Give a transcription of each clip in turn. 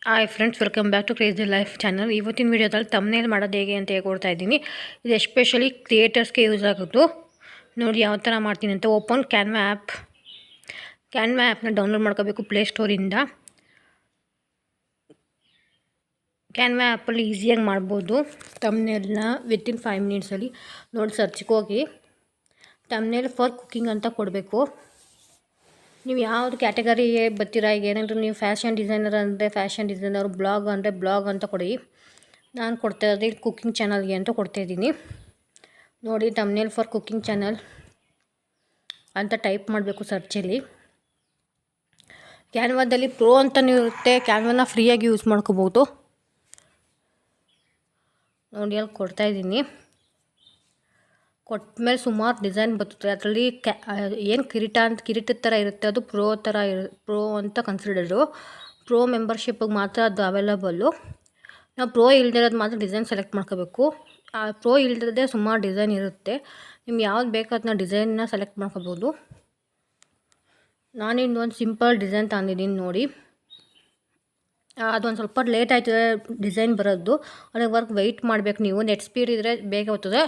Hi friends, welcome back to crazy life channel. ಇವತ್ತಿನ ವೀಡಿಯೋದಲ್ಲಿ thumbnail ಮಾಡೋದು ಹೇಗೆ ಅಂತ ಹೇಳ್ಕೊಡ್ತಾ ಇದ್ದೀನಿ. ಇದು ಎಸ್ಪೆಷಲಿ ಕ್ರಿಯೇಟರ್ಸ್ಗೆ ಯೂಸ್ ಆಗೋದು. ನೋಡಿ ಯಾವ ಥರ ಮಾಡ್ತೀನಿ ಅಂತ. ಓಪನ್ ಕ್ಯಾನ್ವಾ ಆ್ಯಪ್ನ ಡೌನ್ಲೋಡ್ ಮಾಡ್ಕೋಬೇಕು ಪ್ಲೇಸ್ಟೋರಿಂದ. ಕ್ಯಾನ್ವಾ ಆ್ಯಪಲ್ಲಿ ಈಸಿಯಾಗಿ ಮಾಡ್ಬೋದು ತಮ್ನೇಲ್ನ ವಿತಿನ್ 5 ಮಿನಿಟ್ಸಲ್ಲಿ. ನೋಡಿ ಸರ್ಚ್ಗೆ ಹೋಗಿ ತಮ್ನೇಲ್ ಫಾರ್ ಕುಕ್ಕಿಂಗ್ ಅಂತ ಕೊಡಬೇಕು. ನೀವು ಯಾವುದು ಕ್ಯಾಟಗರಿ ಬರ್ತೀರಾ, ಈಗ ಏನಾದರೂ ನೀವು ಫ್ಯಾಷನ್ ಡಿಸೈನರ್ ಅಂದರೆ ಫ್ಯಾಷನ್ ಡಿಸೈನರ್, ಬ್ಲಾಗ್ ಅಂದರೆ ಬ್ಲಾಗ್ ಅಂತ ಕೊಡಿ. ನಾನು ಕೊಡ್ತಾ ಇರೋದು ಇಲ್ಲಿ ಕುಕ್ಕಿಂಗ್ ಚಾನಲ್ಗೆ ಅಂತ ಕೊಡ್ತಾಯಿದ್ದೀನಿ. ನೋಡಿ ತಮ್ನೇಲ್ ಫಾರ್ ಕುಕ್ಕಿಂಗ್ ಚಾನಲ್ ಅಂತ ಟೈಪ್ ಮಾಡಬೇಕು ಸರ್ಚಲ್ಲಿ. ಕ್ಯಾನ್ವಾದಲ್ಲಿ ಪ್ರೋ ಅಂತಲೂ ಇರುತ್ತೆ, ಕ್ಯಾನ್ವಾನ ಫ್ರೀಯಾಗಿ ಯೂಸ್ ಮಾಡ್ಕೋಬೋದು. ನೋಡಿ ಅಲ್ಲಿ ಕೊಡ್ತಾಯಿದ್ದೀನಿ. ಕೊಟ್ಟಮೇಲೆ ಸುಮಾರು ಡಿಸೈನ್ ಬರ್ತದೆ. ಅದರಲ್ಲಿ ಏನು ಕಿರೀಟದ ಥರ ಇರುತ್ತೆ, ಅದು ಪ್ರೋ ಅಂತ ಕನ್ಸಿಡರು. ಪ್ರೋ ಮೆಂಬರ್ಶಿಪ್ಪಿಗೆ ಮಾತ್ರ ಅದು ಅವೈಲಬಲ್ಲು. ನಾವು ಪ್ರೋ ಇಲ್ದಿರೋದು ಮಾತ್ರ ಡಿಸೈನ್ ಸೆಲೆಕ್ಟ್ ಮಾಡ್ಕೋಬೇಕು. ಆ ಪ್ರೋ ಇಲ್ದಿರೋದೇ ಸುಮಾರು ಡಿಸೈನ್ ಇರುತ್ತೆ. ನಿಮ್ಗೆ ಯಾವ್ದು ಬೇಕೋ ಅದನ್ನ ಡಿಸೈನ್ನ ಸೆಲೆಕ್ಟ್ ಮಾಡ್ಕೋಬೋದು. ನಾನಿನ್ನೊಂದು ಸಿಂಪಲ್ ಡಿಸೈನ್ ತಂದಿದ್ದೀನಿ ನೋಡಿ. ಅದೊಂದು ಸ್ವಲ್ಪ ಲೇಟ್ ಆಯ್ತದೆ ಡಿಸೈನ್ ಬರೋದು. ಅಲ್ಲಿವರೆಗೆ ವೆಯ್ಟ್ ಮಾಡಬೇಕು ನೀವು. ನೆಟ್ ಸ್ಪೀಡ್ ಇದ್ದರೆ ಬೇಗ ಬರ್ತದೆ,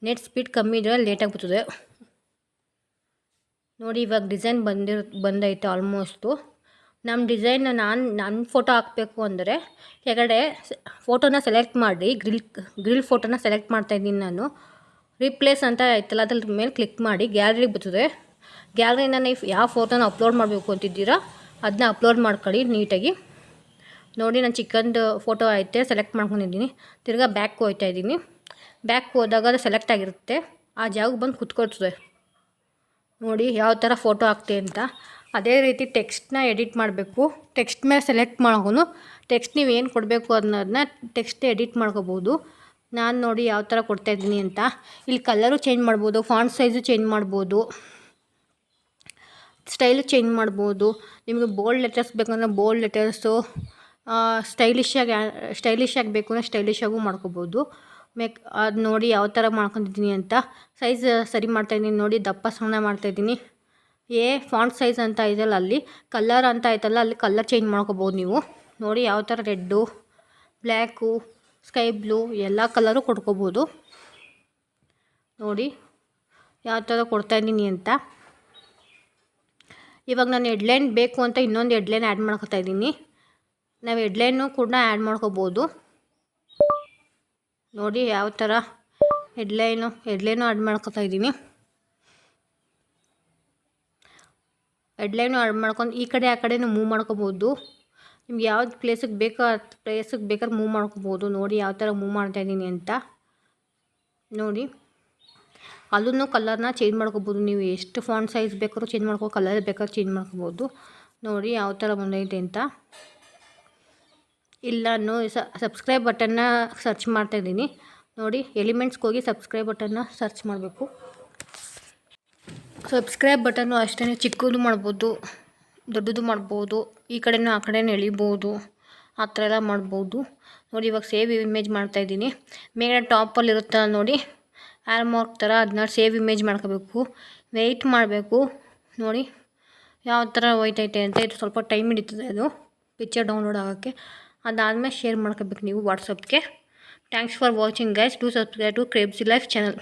ನೆಟ್ ಸ್ಪೀಡ್ ಕಮ್ಮಿ ಇದ್ದರೆ ಲೇಟಾಗಿ ಬರ್ತದೆ. ನೋಡಿ ಇವಾಗ ಡಿಸೈನ್ ಬಂದೈತೆ ಆಲ್ಮೋಸ್ಟು. ನಮ್ಮ ಡಿಸೈನ್ನ ನನ್ನ ಫೋಟೋ ಹಾಕಬೇಕು ಅಂದರೆ ಕೆಳಗಡೆ ಫೋಟೋನ ಸೆಲೆಕ್ಟ್ ಮಾಡಿ ಗ್ರಿಲ್ ಫೋಟೋನ ಸೆಲೆಕ್ಟ್ ಮಾಡ್ತಾಯಿದ್ದೀನಿ ನಾನು. ರಿಪ್ಲೇಸ್ ಅಂತ ಆಯ್ತಲ್ಲ, ಅದ್ರ ಮೇಲೆ ಕ್ಲಿಕ್ ಮಾಡಿ ಗ್ಯಾಲರಿಗೆ ಬರ್ತದೆ. ಗ್ಯಾಲರಿನ ನೀವು ಯಾವ ಫೋಟೋನ ಅಪ್ಲೋಡ್ ಮಾಡಬೇಕು ಅಂತಿದ್ದೀರಾ ಅದನ್ನ ಅಪ್ಲೋಡ್ ಮಾಡ್ಕೊಳ್ಳಿ ನೀಟಾಗಿ. ನೋಡಿ ನಾನು ಚಿಕನ್ದು ಫೋಟೋ ಐತೆ ಸೆಲೆಕ್ಟ್ ಮಾಡ್ಕೊಂಡಿದ್ದೀನಿ. ತಿರ್ಗಾ ಬ್ಯಾಕ್ ಹೋಗ್ತಾಯಿದ್ದೀನಿ. ಬ್ಯಾಕ್ ಹೋದಾಗ ಅದು ಸೆಲೆಕ್ಟ್ ಆಗಿರುತ್ತೆ, ಆ ಜಾಗಕ್ಕೆ ಬಂದು ಕುತ್ಕೊಳ್ತದೆ. ನೋಡಿ ಯಾವ ಥರ ಫೋಟೋ ಹಾಕ್ತೆ ಅಂತ. ಅದೇ ರೀತಿ ಟೆಕ್ಸ್ಟ್ನ ಎಡಿಟ್ ಮಾಡಬೇಕು. ಟೆಕ್ಸ್ಟ್ ಮೇಲೆ ಸೆಲೆಕ್ಟ್ ಮಾಡೋನು ಟೆಕ್ಸ್ಟ್ ನೀವು ಏನು ಕೊಡಬೇಕು ಅನ್ನೋದನ್ನ ಟೆಕ್ಸ್ಟ್ ಎಡಿಟ್ ಮಾಡ್ಕೋಬೋದು. ನಾನು ನೋಡಿ ಯಾವ ಥರ ಕೊಡ್ತಾಯಿದ್ದೀನಿ ಅಂತ. ಇಲ್ಲಿ ಕಲರು ಚೇಂಜ್ ಮಾಡ್ಬೋದು, ಫಾಂಟ್ ಸೈಜು ಚೇಂಜ್ ಮಾಡ್ಬೋದು, ಸ್ಟೈಲು ಚೇಂಜ್ ಮಾಡ್ಬೋದು. ನಿಮಗೆ ಬೋಲ್ಡ್ ಲೆಟರ್ಸ್ ಬೇಕಂದ್ರೆ ಬೋಲ್ಡ್ ಲೆಟರ್ಸು, ಸ್ಟೈಲಿಶಾಗಿ ಬೇಕು ಅಂದರೆ ಸ್ಟೈಲಿಶಾಗೂ ಮಾಡ್ಕೋಬೋದು. ಅದು ನೋಡಿ ಯಾವ ಥರ ಮಾಡ್ಕೊತಿದ್ದೀನಿ ಅಂತ. ಸೈಜ್ ಸರಿ ಮಾಡ್ತಾಯಿದ್ದೀನಿ ನೋಡಿ. ದಪ್ಪ ಸಣ್ಣ ಮಾಡ್ತಾಯಿದ್ದೀನಿ. ಫಾಂಟ್ ಸೈಜ್ ಅಂತ ಇದೆಯಲ್ಲ, ಅಲ್ಲಿ ಕಲರ್ ಅಂತ ಆಯ್ತಲ್ಲ, ಅಲ್ಲಿ ಕಲರ್ ಚೇಂಜ್ ಮಾಡ್ಕೋಬೋದು ನೀವು. ನೋಡಿ ಯಾವ ಥರ ರೆಡ್ಡು, ಬ್ಲ್ಯಾಕು, ಸ್ಕೈ ಬ್ಲೂ ಎಲ್ಲ ಕಲರು ಕೊಡ್ಕೋಬೋದು. ನೋಡಿ ಯಾವ ಥರ ಕೊಡ್ತಾಯಿದ್ದೀನಿ ಅಂತ. ಇವಾಗ ನಾನು ಹೆಡ್ಲೈನ್ ಬೇಕು ಅಂತ ಇನ್ನೊಂದು ಹೆಡ್ಲೈನ್ ಆ್ಯಡ್ ಮಾಡ್ಕೊತಾ ಇದ್ದೀನಿ. ನಾವು ಹೆಡ್ಲೈನು ಕೂಡ ಆ್ಯಡ್ ಮಾಡ್ಕೋಬೋದು. ನೋಡಿ ಯಾವ ಥರ ಹೆಡ್ಲೈನು ಆ್ಯಡ್ ಮಾಡ್ಕೊತಾ ಇದ್ದೀನಿ. ಹೆಡ್ಲೈನು ಆ್ಯಡ್ ಮಾಡ್ಕೊಂಡು ಈ ಕಡೆ ಆ ಕಡೆನೂ ಮೂವ್ ಮಾಡ್ಕೋಬೋದು. ನಿಮ್ಗೆ ಯಾವ್ದು ಪ್ಲೇಸಿಗೆ ಬೇಕೋ ಆ ಪ್ಲೇಸಿಗೆ ಬೇಕಾದ್ರೆ ಮೂವ್ ಮಾಡ್ಕೋಬೋದು. ನೋಡಿ ಯಾವ ಥರ ಮೂವ್ ಮಾಡ್ತಾಯಿದ್ದೀನಿ ಅಂತ. ನೋಡಿ ಅಲ್ಲೂ ಕಲರ್ನ ಚೇಂಜ್ ಮಾಡ್ಕೋಬೋದು. ನೀವು ಎಷ್ಟು ಫಾಂಟ್ ಸೈಜ್ ಬೇಕಾದ್ರೂ ಚೇಂಜ್ ಕಲರ್ ಬೇಕಾದ್ರೂ ಚೇಂಜ್ ಮಾಡ್ಕೋಬೋದು. ನೋಡಿ ಯಾವ ಥರ ಬಂದೈತೆ ಅಂತ. ಇಲ್ಲೂ ಸಬ್ಸ್ಕ್ರೈಬ್ ಬಟನ್ನ ಸರ್ಚ್ ಮಾಡ್ತಾಯಿದ್ದೀನಿ. ನೋಡಿ ಎಲಿಮೆಂಟ್ಸ್ಗೆ ಹೋಗಿ ಸಬ್ಸ್ಕ್ರೈಬ್ ಬಟನ್ನ ಸರ್ಚ್ ಮಾಡಬೇಕು. ಸಬ್ಸ್ಕ್ರೈಬ್ ಬಟನ್ನು ಅಷ್ಟೇ ಚಿಕ್ಕದು ಮಾಡ್ಬೋದು, ದೊಡ್ಡದು ಮಾಡ್ಬೋದು, ಈ ಕಡೆನೂ ಆ ಕಡೆನೂ ಎಳಿಬೋದು, ಆ ಥರ ಎಲ್ಲ ಮಾಡ್ಬೋದು. ನೋಡಿ ಇವಾಗ ಸೇವ್ ಇಮೇಜ್ ಮಾಡ್ತಾಯಿದ್ದೀನಿ. ಮೇಲೆ ಟಾಪಲ್ಲಿ ಇರುತ್ತಲ್ಲ ನೋಡಿ ಆ್ಯರ್ ಮಾರ್ಕ್ ಥರ, ಅದನ್ನ ಸೇವ್ ಇಮೇಜ್ ಮಾಡ್ಕೋಬೇಕು. ವೆಯ್ಟ್ ಮಾಡಬೇಕು. ನೋಡಿ ಯಾವ ಥರ ಹೋಯ್ತೈತೆ ಅಂತ. ಇದು ಸ್ವಲ್ಪ ಟೈಮ್ ಹಿಡಿತದೆ ಅದು ಪಿಕ್ಚರ್ ಡೌನ್ಲೋಡ್ ಆಗೋಕ್ಕೆ. ಅದಾದಮೇಲೆ ಶೇರ್ ಮಾಡ್ಕೋಬೇಕು ನೀವು ವಾಟ್ಸಪ್ಗೆ. Thanks for watching guys. Do subscribe to crazy life channel.